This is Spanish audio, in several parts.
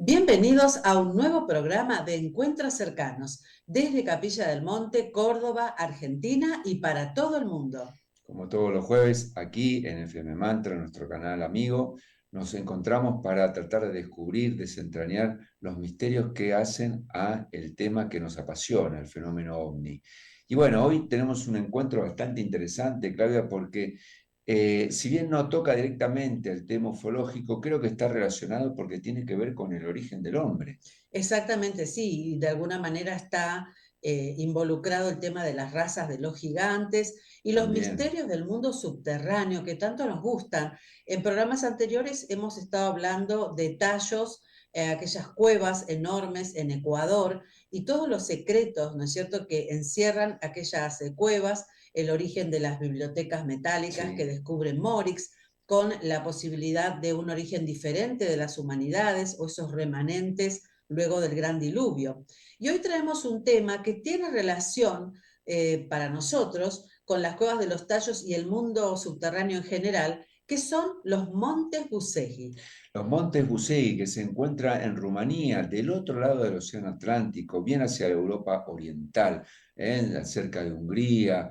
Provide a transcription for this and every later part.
Bienvenidos a un nuevo programa de Encuentros Cercanos desde Capilla del Monte, Córdoba, Argentina y para todo el mundo. Como todos los jueves, aquí en FM Mantra, nuestro canal amigo, nos encontramos para tratar de descubrir, desentrañar los misterios que hacen a el tema que nos apasiona, el fenómeno ovni. Y bueno, hoy tenemos un encuentro bastante interesante, Claudia, porque si bien no toca directamente el tema ufológico, creo que está relacionado porque tiene que ver con el origen del hombre. Exactamente, sí, y de alguna manera está involucrado el tema de las razas de los gigantes y los También. misterios del mundo subterráneo que tanto nos gustan. En programas anteriores hemos estado hablando de tallos, aquellas cuevas enormes en Ecuador y todos los secretos, ¿no es cierto?, que encierran aquellas cuevas, el origen de las bibliotecas metálicas que Sí. descubre Morix, con la posibilidad de un origen diferente de las humanidades o esos remanentes luego del gran diluvio. Y hoy traemos un tema que tiene relación para nosotros con las cuevas de los tallos y el mundo subterráneo en general, que son los montes Busegi. Los montes Gusei, que se encuentra en Rumanía, del otro lado del Océano Atlántico, bien hacia Europa Oriental, cerca de Hungría,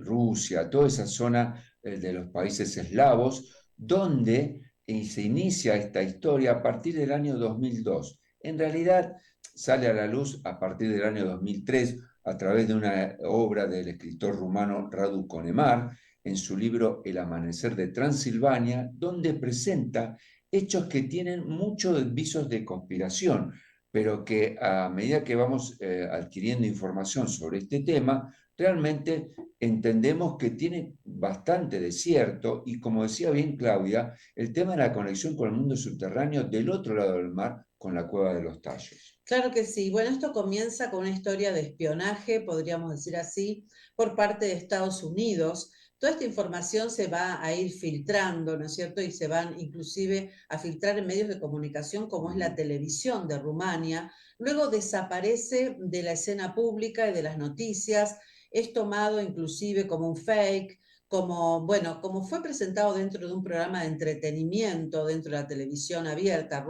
Rusia, toda esa zona de los países eslavos, donde se inicia esta historia a partir del año 2002. En realidad sale a la luz a partir del año 2003 a través de una obra del escritor rumano Radu Conemar en su libro El amanecer de Transilvania, donde presenta hechos que tienen muchos visos de conspiración, pero que a medida que vamos adquiriendo información sobre este tema, realmente entendemos que tiene bastante de cierto y, como decía bien Claudia, el tema de la conexión con el mundo subterráneo del otro lado del mar, con la cueva de los tallos. Claro que sí. Bueno, esto comienza con una historia de espionaje, podríamos decir así, por parte de Estados Unidos. Toda esta información se va a ir filtrando, ¿no es cierto? Y se van inclusive a filtrar en medios de comunicación como es la Uh-huh. televisión de Rumania. Luego desaparece de la escena pública y de las noticias. Es tomado inclusive como un fake, como, bueno, como fue presentado dentro de un programa de entretenimiento dentro de la televisión abierta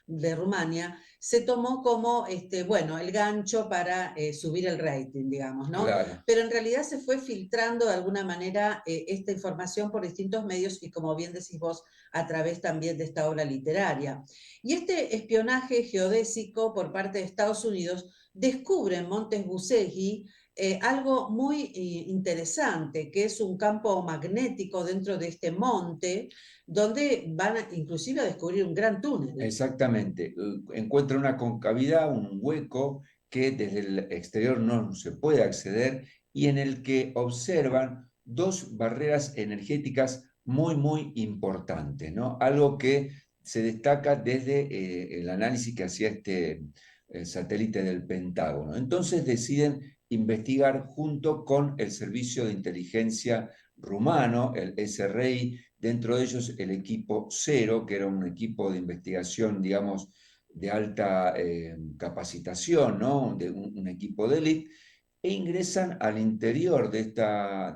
de Rumania, se tomó como, bueno, el gancho para subir el rating, digamos, ¿no? Claro. Pero en realidad se fue filtrando de alguna manera esta información por distintos medios y, como bien decís vos, a través también de esta obra literaria. Y este espionaje geodésico por parte de Estados Unidos descubre en Montes Busegi algo muy interesante, que es un campo magnético dentro de este monte, donde van inclusive a descubrir un gran túnel. Exactamente. Encuentra una concavidad, un hueco que desde el exterior no se puede acceder y en el que observan dos barreras energéticas muy, muy importantes, ¿no? Algo que se destaca desde el análisis que hacía este satélite del Pentágono. Entonces deciden investigar junto con el Servicio de Inteligencia rumano, el SRI, dentro de ellos el equipo Cero, que era un equipo de investigación, digamos, de alta capacitación, ¿no? Un equipo de élite, e ingresan al interior de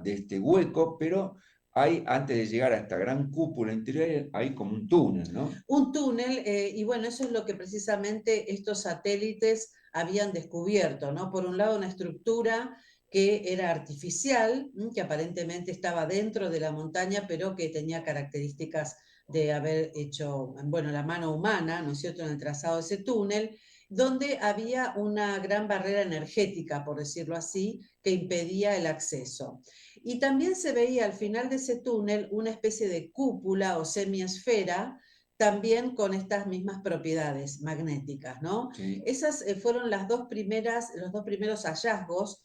este hueco, pero hay, antes de llegar a esta gran cúpula interior, hay como un túnel, ¿no? Un túnel, y bueno, eso es lo que precisamente estos satélites habían descubierto, ¿no? Por un lado, una estructura que era artificial, que aparentemente estaba dentro de la montaña, pero que tenía características de haber hecho, bueno, la mano humana, ¿no es cierto?, en el trazado de ese túnel, donde había una gran barrera energética, por decirlo así, que impedía el acceso. Y también se veía al final de ese túnel una especie de cúpula o semiesfera, también con estas mismas propiedades magnéticas, ¿no? Sí. Esas fueron los dos primeros hallazgos,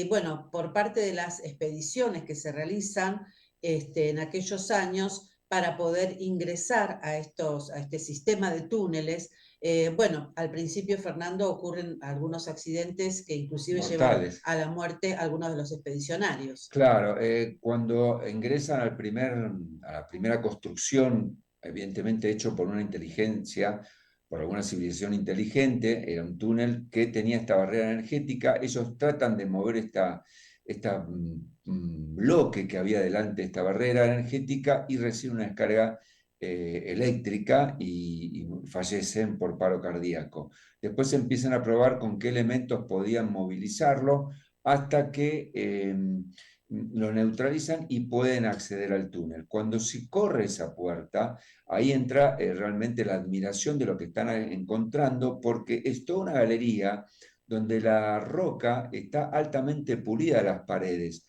bueno, por parte de las expediciones que se realizan en aquellos años para poder ingresar a este sistema de túneles. Bueno, al principio, Fernando, ocurren algunos accidentes que inclusive llevan Mortales. a la muerte a algunos de los expedicionarios. Claro, cuando ingresan a la primera construcción, evidentemente hecho por una inteligencia, por alguna civilización inteligente, era un túnel que tenía esta barrera energética, ellos tratan de mover bloque que había delante de esta barrera energética y reciben una descarga eléctrica y fallecen por paro cardíaco. Después empiezan a probar con qué elementos podían movilizarlo hasta que lo neutralizan y pueden acceder al túnel. Cuando se corre esa puerta, ahí entra realmente la admiración de lo que están encontrando, porque es toda una galería donde la roca está altamente pulida a las paredes.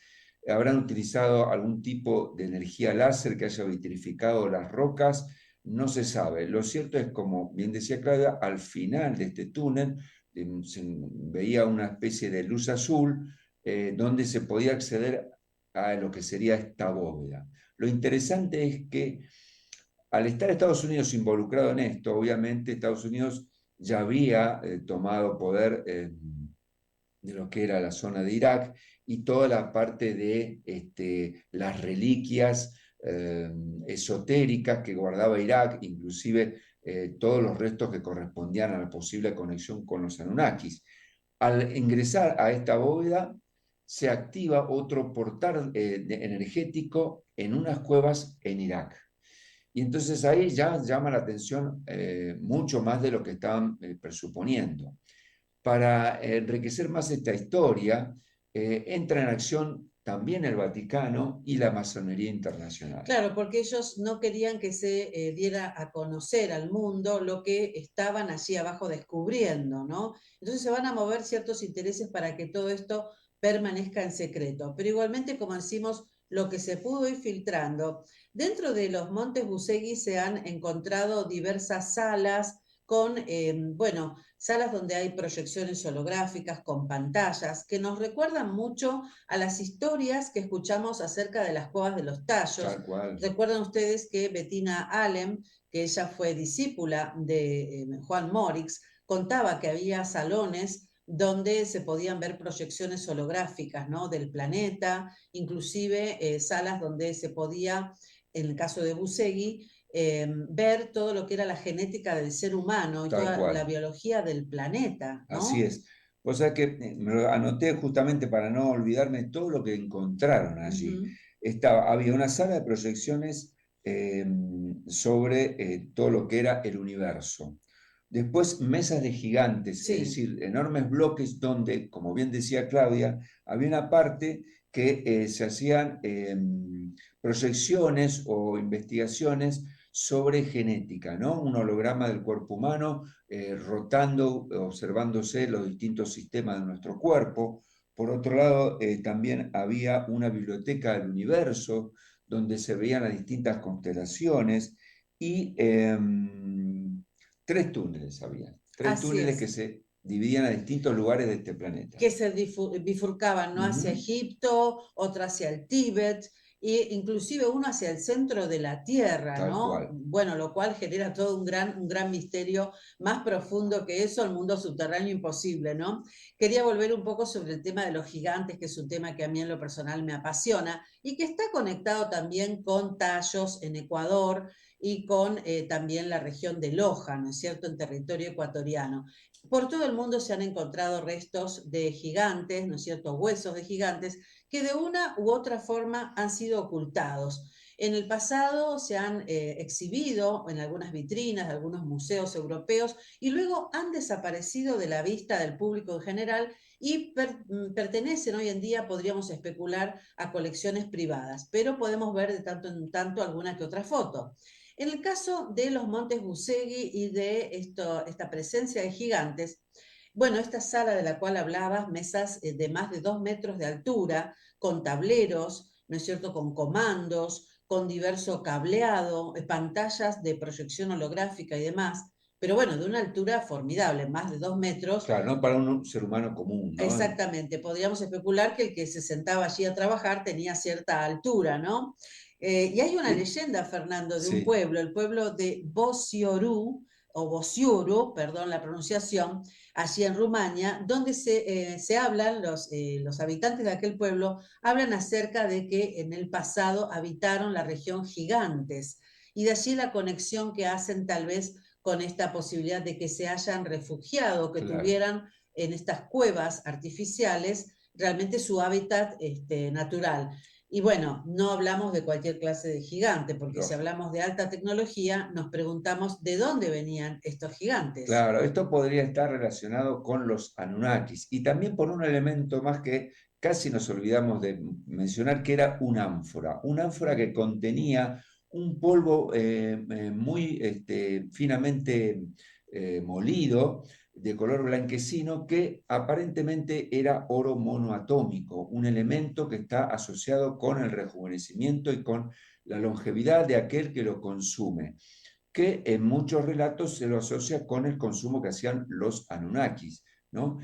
Habrán utilizado algún tipo de energía láser que haya vitrificado las rocas, no se sabe. Lo cierto es, como bien decía Claudia, al final de este túnel se veía una especie de luz azul donde se podía acceder a lo que sería esta bóveda. Lo interesante es que al estar Estados Unidos involucrado en esto, obviamente Estados Unidos ya había tomado poder de lo que era la zona de Irak y toda la parte de las reliquias esotéricas que guardaba Irak, inclusive todos los restos que correspondían a la posible conexión con los Anunnakis. Al ingresar a esta bóveda, se activa otro portal energético en unas cuevas en Irak. Y entonces ahí ya llama la atención mucho más de lo que estaban presuponiendo. Para enriquecer más esta historia, entra en acción también el Vaticano y la masonería internacional. Claro, porque ellos no querían que se diera a conocer al mundo lo que estaban allí abajo descubriendo, ¿no? Entonces se van a mover ciertos intereses para que todo esto permanezca en secreto. Pero igualmente, como decimos, lo que se pudo ir filtrando. Dentro de los Montes Busegui se han encontrado diversas salas con, bueno, salas donde hay proyecciones holográficas con pantallas que nos recuerdan mucho a las historias que escuchamos acerca de las cuevas de los tallos. Tal cual. Recuerdan ustedes que Bettina Allen, que ella fue discípula de Juan Morix, contaba que había salones donde se podían ver proyecciones holográficas, ¿no?, del planeta, inclusive salas donde se podía, en el caso de Busegui, ver todo lo que era la genética del ser humano y Tal toda la cual. biología del planeta, Así ¿no? es. O sea que me lo anoté justamente para no olvidarme todo lo que encontraron Uh allí. -huh. Había una sala de proyecciones eh, sobre todo lo que era el universo. Después, mesas de gigantes, es Sí. decir, enormes bloques donde, como bien decía Claudia, había una parte que se hacían proyecciones o investigaciones sobre genética, ¿no? Un holograma del cuerpo humano rotando, observándose los distintos sistemas de nuestro cuerpo. Por otro lado, también había una biblioteca del universo donde se veían las distintas constelaciones y tres túneles había, tres Así túneles que es. se dividían a distintos lugares de este planeta. Que se bifurcaban, ¿no?, hacia Ujú. Egipto, otro hacia el Tíbet, e inclusive uno hacia el centro de la Tierra, Tal ¿no? cual. Bueno, lo cual genera todo un gran misterio más profundo que eso, el mundo subterráneo imposible, ¿no? Quería volver un poco sobre el tema de los gigantes, que es un tema que a mí en lo personal me apasiona y que está conectado también con tallos en Ecuador y con también la región de Loja, ¿no es cierto?, en territorio ecuatoriano. Por todo el mundo se han encontrado restos de gigantes, ¿no es cierto?, huesos de gigantes, que de una u otra forma han sido ocultados. En el pasado se han exhibido en algunas vitrinas de algunos museos europeos y luego han desaparecido de la vista del público en general y pertenecen hoy en día, podríamos especular, a colecciones privadas, pero podemos ver de tanto en tanto alguna que otra foto. En el caso de los Montes Busegui y de esta presencia de gigantes, bueno, esta sala de la cual hablabas, mesas de más de 2 metros de altura, con tableros, ¿no es cierto?, con comandos, con diverso cableado, pantallas de proyección holográfica y demás, pero bueno, de una altura formidable, más de 2 metros. Claro, no para un ser humano común, ¿no? Exactamente, podríamos especular que el que se sentaba allí a trabajar tenía cierta altura, ¿no? Y hay una Y, leyenda, Fernando, de un sí, pueblo, el pueblo de Bosioru, o Bosiuru, perdón la pronunciación, allí en Rumania, donde se hablan, los habitantes de aquel pueblo hablan acerca de que en el pasado habitaron la región gigantes, y de allí la conexión que hacen tal vez con esta posibilidad de que se hayan refugiado, que claro. tuvieran en estas cuevas artificiales realmente su hábitat natural. Y bueno, no hablamos de cualquier clase de gigante, porque si lógico. hablamos de alta tecnología, nos preguntamos de dónde venían estos gigantes. Claro, esto podría estar relacionado con los Anunnakis y también por un elemento más que casi nos olvidamos de mencionar, que era una ánfora que Mm. contenía un polvo muy finamente molido, de color blanquecino, que aparentemente era oro monoatómico, un elemento que está asociado con el rejuvenecimiento y con la longevidad de aquel que lo consume, que en muchos relatos se lo asocia con el consumo que hacían los Anunnakis, ¿no?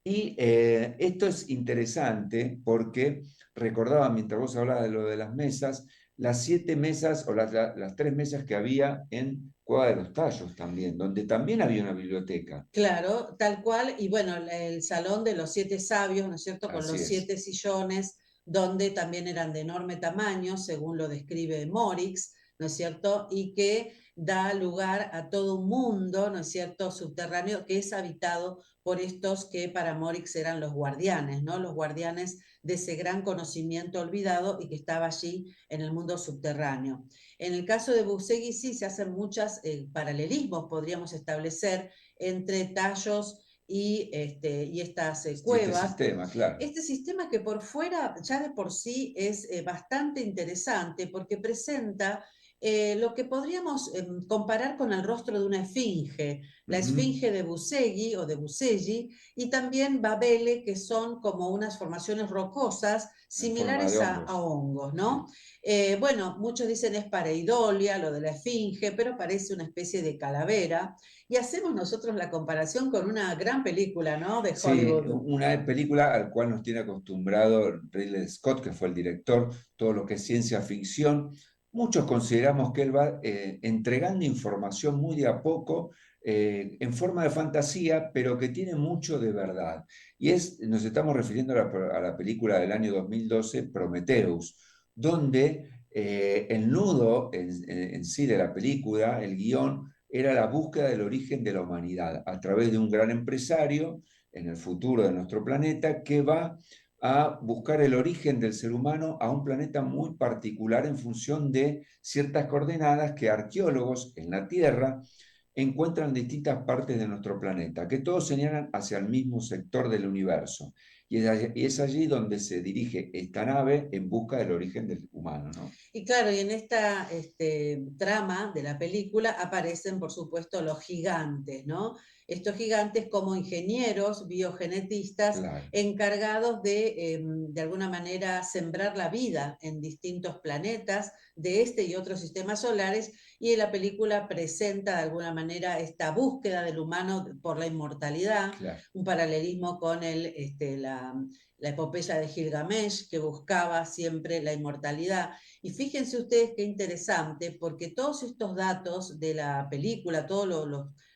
Y esto es interesante porque recordaba, mientras vos hablabas de lo de las mesas, las 7 mesas o las 3 mesas que había en Cueva de los Tallos también, donde también había una biblioteca. Claro, tal cual. Y bueno, el salón de los siete sabios, ¿no es cierto? Con Así los es. siete sillones, donde también eran de enorme tamaño, según lo describe Morix, ¿no es cierto? Y que da lugar a todo un mundo, ¿no es cierto?, subterráneo, que es habitado por estos que para Morix eran los guardianes, ¿no? Los guardianes de ese gran conocimiento olvidado y que estaba allí en el mundo subterráneo. En el caso de Busegui sí se hacen muchos paralelismos, podríamos establecer entre tallos y estas Y este cuevas. sistema, claro. Este sistema que por fuera ya de por sí es bastante interesante porque presenta lo que podríamos comparar con el rostro de una esfinge, la Ujú. esfinge de Busegui o de Buseggi, y también Babele, que son como unas formaciones rocosas En forma de similares a hongos. hongos, ¿no? Sí. Bueno, muchos dicen es pareidolia, lo de la esfinge, pero parece una especie de calavera. Y hacemos nosotros la comparación con una gran película, ¿no? De Sí, Hollywood. una película al cual nos tiene acostumbrado Ridley Scott, que fue el director, todo lo que es ciencia ficción. Muchos consideramos que él va entregando información muy de a poco, en forma de fantasía, pero que tiene mucho de verdad. Nos estamos refiriendo a la película del año 2012, Prometheus, donde el nudo en sí de la película, el guión, era la búsqueda del origen de la humanidad a través de un gran empresario en el futuro de nuestro planeta, que va a buscar el origen del ser humano a un planeta muy particular en función de ciertas coordenadas que arqueólogos en la Tierra encuentran en distintas partes de nuestro planeta, que todos señalan hacia el mismo sector del universo. Y es allí donde se dirige esta nave en busca del origen del humano, ¿no? Y claro, y en esta trama de la película aparecen, por supuesto, los gigantes, ¿no? Estos gigantes como ingenieros, biogenetistas, Claro. encargados de alguna manera, sembrar la vida en distintos planetas de este y otros sistemas solares, y en la película presenta de alguna manera esta búsqueda del humano por la inmortalidad, Claro. un paralelismo con la epopeya de Gilgamesh, que buscaba siempre la inmortalidad. Y fíjense ustedes qué interesante, porque todos estos datos de la película, todos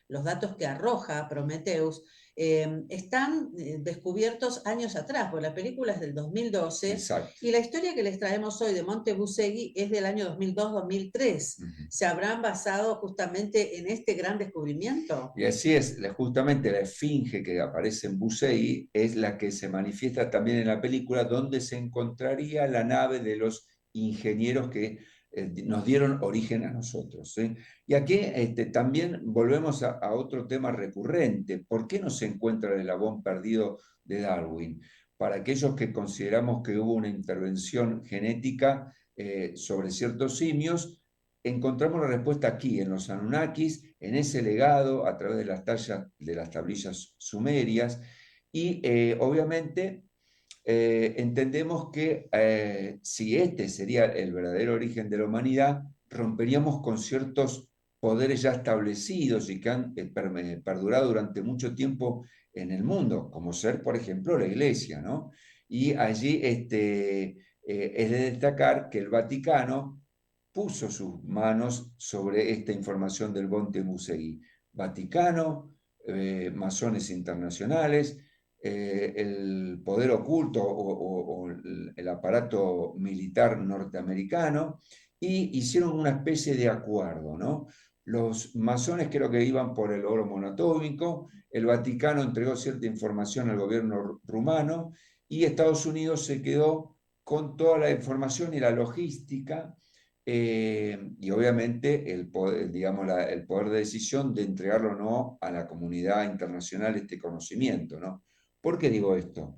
los datos que arroja Prometheus, están descubiertos años atrás, porque la película es del 2012 Exacto. y la historia que les traemos hoy de Monte Busegui es del año 2002-2003. Ujú. ¿Se habrán basado justamente en este gran descubrimiento? Y así es, justamente la esfinge que aparece en Busey es la que se manifiesta también en la película, donde se encontraría la nave de los ingenieros que nos dieron origen a nosotros, ¿sí? Y aquí también volvemos a otro tema recurrente. ¿Por qué no se encuentra el eslabón perdido de Darwin? Para aquellos que consideramos que hubo una intervención genética sobre ciertos simios, encontramos la respuesta aquí, en los Anunnakis, en ese legado a través de de las tablillas sumerias, y obviamente entendemos que si este sería el verdadero origen de la humanidad, romperíamos con ciertos poderes ya establecidos y que han perdurado durante mucho tiempo en el mundo, como ser, por ejemplo, la Iglesia, ¿no? Y allí es de destacar que el Vaticano puso sus manos sobre esta información del Monte Musei. Vaticano, masones internacionales, el poder oculto o el aparato militar norteamericano, y hicieron una especie de acuerdo, ¿no? Los masones creo que iban por el oro monoatómico, el Vaticano entregó cierta información al gobierno rumano y Estados Unidos se quedó con toda la información y la logística, y obviamente el poder, digamos, el poder de decisión de entregarlo o no a la comunidad internacional este conocimiento, ¿no? ¿Por qué digo esto?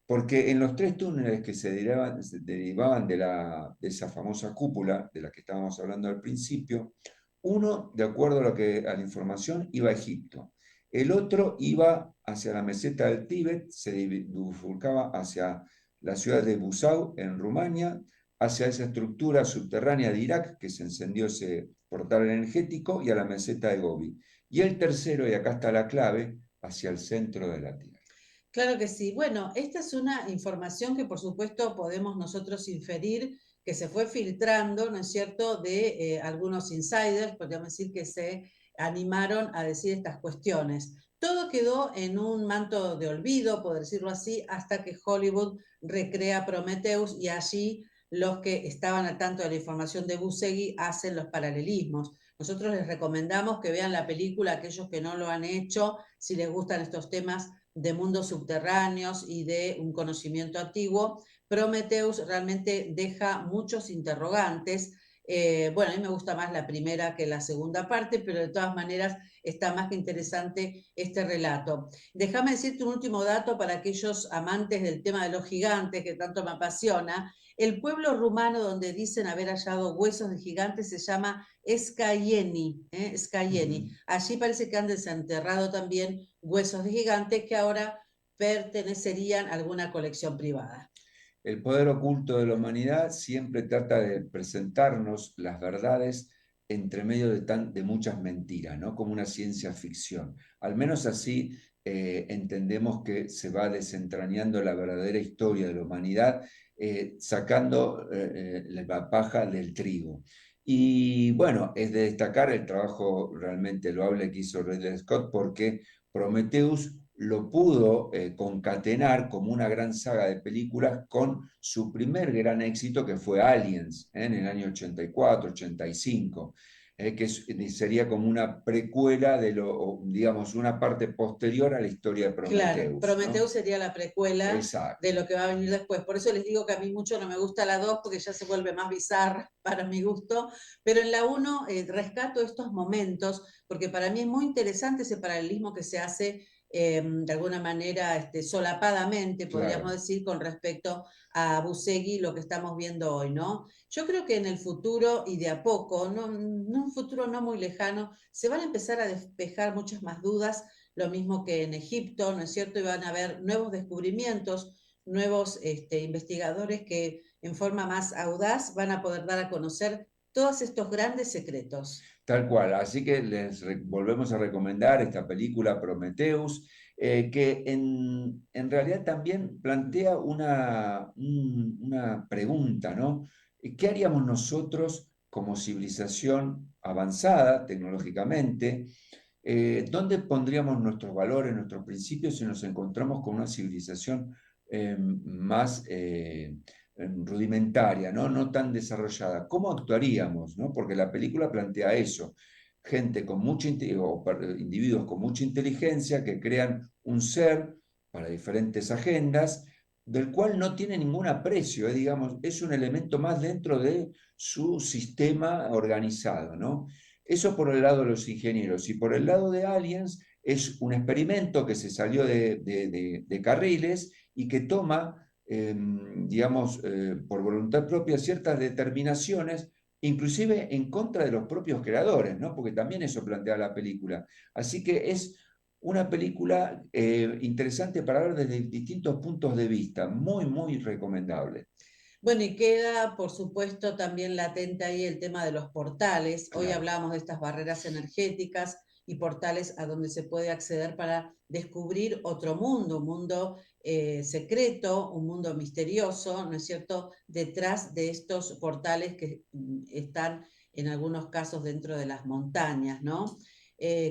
Porque en los tres túneles que se derivaban de esa famosa cúpula de la que estábamos hablando al principio, uno, de acuerdo a la información, iba a Egipto. El otro iba hacia la meseta del Tíbet, se bifurcaba hacia la ciudad de Busau, en Rumania, hacia esa estructura subterránea de Irak, que se encendió ese portal energético, y a la meseta de Gobi. Y el tercero, y acá está la clave, hacia el centro de la Tierra. Claro que sí. Bueno, esta es una información que por supuesto podemos nosotros inferir que se fue filtrando, ¿no es cierto?, de algunos insiders, podríamos decir que se animaron a decir estas cuestiones. Todo quedó en un manto de olvido, por decirlo así, hasta que Hollywood recrea Prometheus y allí los que estaban al tanto de la información de Buscegui hacen los paralelismos. Nosotros les recomendamos que vean la película, aquellos que no lo han hecho, si les gustan estos temas de mundos subterráneos y de un conocimiento antiguo. Prometheus realmente deja muchos interrogantes. Bueno, a mí me gusta más la primera que la segunda parte, pero de todas maneras está más que interesante este relato. Déjame decirte un último dato para aquellos amantes del tema de los gigantes que tanto me apasiona. El pueblo rumano donde dicen haber hallado huesos de gigantes se llama Skayeni, Skayeni. Allí parece que han desenterrado también huesos de gigantes que ahora pertenecerían a alguna colección privada. El poder oculto de la humanidad siempre trata de presentarnos las verdades entre medio de muchas mentiras, ¿no? Como una ciencia ficción. Al menos así entendemos que se va desentrañando la verdadera historia de la humanidad, sacando la paja del trigo. Y bueno, es de destacar el trabajo realmente loable que hizo Ridley Scott, porque Prometheus lo pudo concatenar como una gran saga de películas con su primer gran éxito, que fue Aliens, en el año 84, 85, sería como una precuela digamos, una parte posterior a la historia de Claro, Prometheus, Prometheus ¿no? sería la precuela de Exacto. lo que va a venir después. Por eso les digo que a mí mucho no me gusta la 2 porque ya se vuelve más bizarra para mi gusto, pero en la 1 rescato estos momentos porque para mí es muy interesante ese paralelismo que se hace de alguna manera solapadamente, podríamos Claro. decir, con respecto a Buscegui, lo que estamos viendo hoy, ¿no? Yo creo que en el futuro y de a poco, no, no un futuro no muy lejano, se van a empezar a despejar muchas más dudas, lo mismo que en Egipto, ¿no es cierto? Y van a haber nuevos descubrimientos, nuevos investigadores que en forma más audaz van a poder dar a conocer todos estos grandes secretos. Tal cual, así que volvemos a recomendar esta película Prometheus, que en realidad también plantea una pregunta, ¿no? ¿Qué haríamos nosotros como civilización avanzada tecnológicamente? ¿Dónde pondríamos nuestros valores, nuestros principios si nos encontramos con una civilización más rudimentaria, ¿no? No tan desarrollada? ¿Cómo actuaríamos, ¿no? Porque la película plantea eso. Gente con individuos con mucha inteligencia que crean un ser para diferentes agendas, del cual no tiene ningún aprecio, digamos, es un elemento más dentro de su sistema organizado, ¿no? Eso por el lado de los ingenieros. Y por el lado de Aliens, es un experimento que se salió de carriles y que toma, digamos, por voluntad propia ciertas determinaciones, inclusive en contra de los propios creadores, ¿no? Porque también eso plantea la película. Así que es una película interesante para ver desde distintos puntos de vista, muy, muy recomendable. Bueno, y queda, por supuesto, también latente ahí el tema de los portales. Hoy Claro. hablamos de estas barreras energéticas y portales a donde se puede acceder para descubrir otro mundo, un mundo secreto, un mundo misterioso, ¿no es cierto?, detrás de estos portales que están en algunos casos dentro de las montañas, ¿no?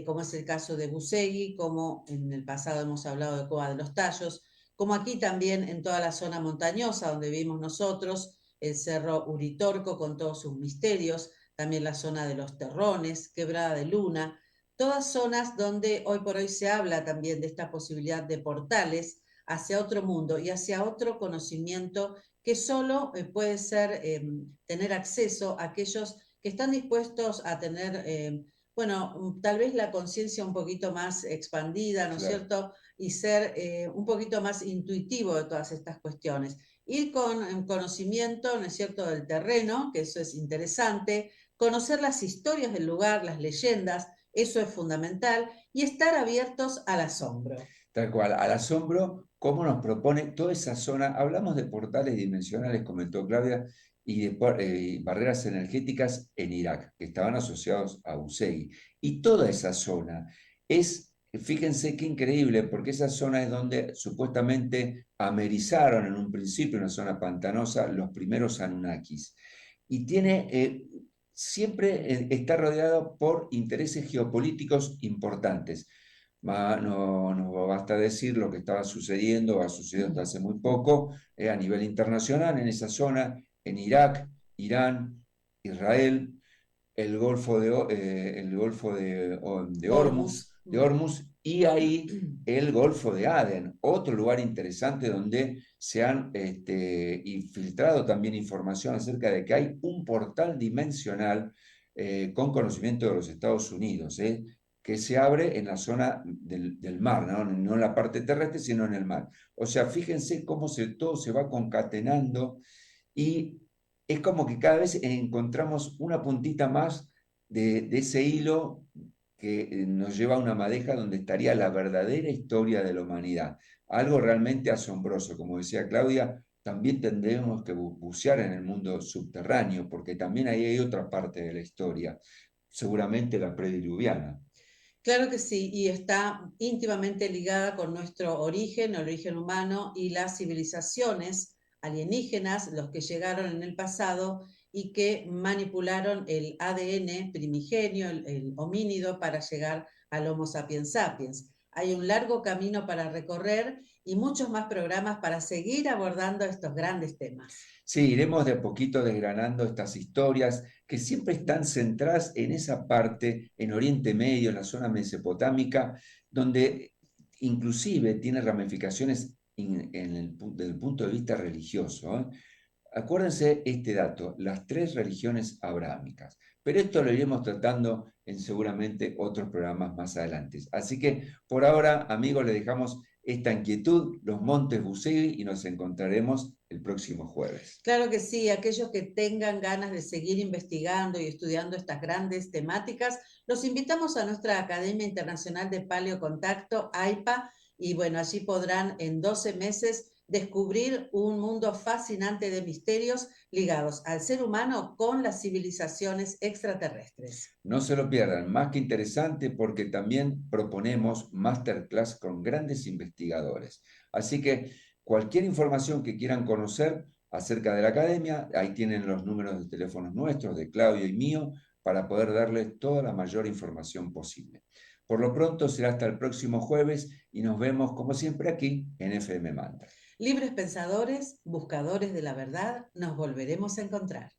Como es el caso de Busegui, como en el pasado hemos hablado de Cova de los Tallos, como aquí también en toda la zona montañosa donde vivimos nosotros, el Cerro Uritorco con todos sus misterios, también la zona de los Terrones, Quebrada de Luna, todas zonas donde hoy por hoy se habla también de esta posibilidad de portales hacia otro mundo y hacia otro conocimiento que solo puede ser tener acceso a aquellos que están dispuestos a tener, bueno, tal vez la conciencia un poquito más expandida, ¿no es Claro. cierto? Y ser un poquito más intuitivo de todas estas cuestiones. Ir con conocimiento, ¿no es cierto?, del terreno, que eso es interesante, conocer las historias del lugar, las leyendas, eso es fundamental, y estar abiertos al asombro. Tal cual, al asombro, cómo nos propone toda esa zona. Hablamos de portales dimensionales, comentó Claudia, y de barreras energéticas en Irak, que estaban asociados a Busegui. Y toda esa zona es, fíjense qué increíble, porque esa zona es donde supuestamente amerizaron en un principio, una zona pantanosa, los primeros Anunnakis. Y tiene, siempre está rodeado por intereses geopolíticos importantes. No basta decir lo que estaba sucediendo, ha sucedido hasta hace muy poco, a nivel internacional en esa zona, en Irak, Irán, Israel, el Golfo Hormuz. de Hormuz, y ahí el Golfo de Adén, otro lugar interesante donde se han infiltrado también información acerca de que hay un portal dimensional con conocimiento de los Estados Unidos, que se abre en la zona del mar, ¿no? En la parte terrestre, sino en el mar. O sea, fíjense cómo todo se va concatenando y es como que cada vez encontramos una puntita más de ese hilo que nos lleva a una madeja donde estaría la verdadera historia de la humanidad. Algo realmente asombroso, como decía Claudia, también tendremos que bucear en el mundo subterráneo, porque también ahí hay otra parte de la historia, seguramente la prediluviana. Claro que sí, y está íntimamente ligada con nuestro origen, el origen humano y las civilizaciones alienígenas, los que llegaron en el pasado y que manipularon el ADN primigenio, el homínido, para llegar al Homo sapiens sapiens. Hay un largo camino para recorrer y muchos más programas para seguir abordando estos grandes temas. Sí, iremos de a poquito desgranando estas historias que siempre están centradas en esa parte, en Oriente Medio, en la zona mesopotámica, donde inclusive tiene ramificaciones desde el punto de vista religioso, ¿eh? Acuérdense este dato, las tres religiones abrahámicas, pero esto lo iremos tratando en seguramente otros programas más adelante. Así que por ahora, amigos, le dejamos esta inquietud, los Montes Busegui, y nos encontraremos el próximo jueves. Claro que sí, aquellos que tengan ganas de seguir investigando y estudiando estas grandes temáticas, los invitamos a nuestra Academia Internacional de Paleocontacto, AIPA, y bueno, allí podrán en 12 meses descubrir un mundo fascinante de misterios ligados al ser humano con las civilizaciones extraterrestres. No se lo pierdan, más que interesante porque también proponemos masterclass con grandes investigadores. Así que cualquier información que quieran conocer acerca de la academia, ahí tienen los números de teléfonos nuestros, de Claudio y mío, para poder darles toda la mayor información posible. Por lo pronto será hasta el próximo jueves y nos vemos como siempre aquí en FM Mantra. Libres pensadores, buscadores de la verdad, nos volveremos a encontrar.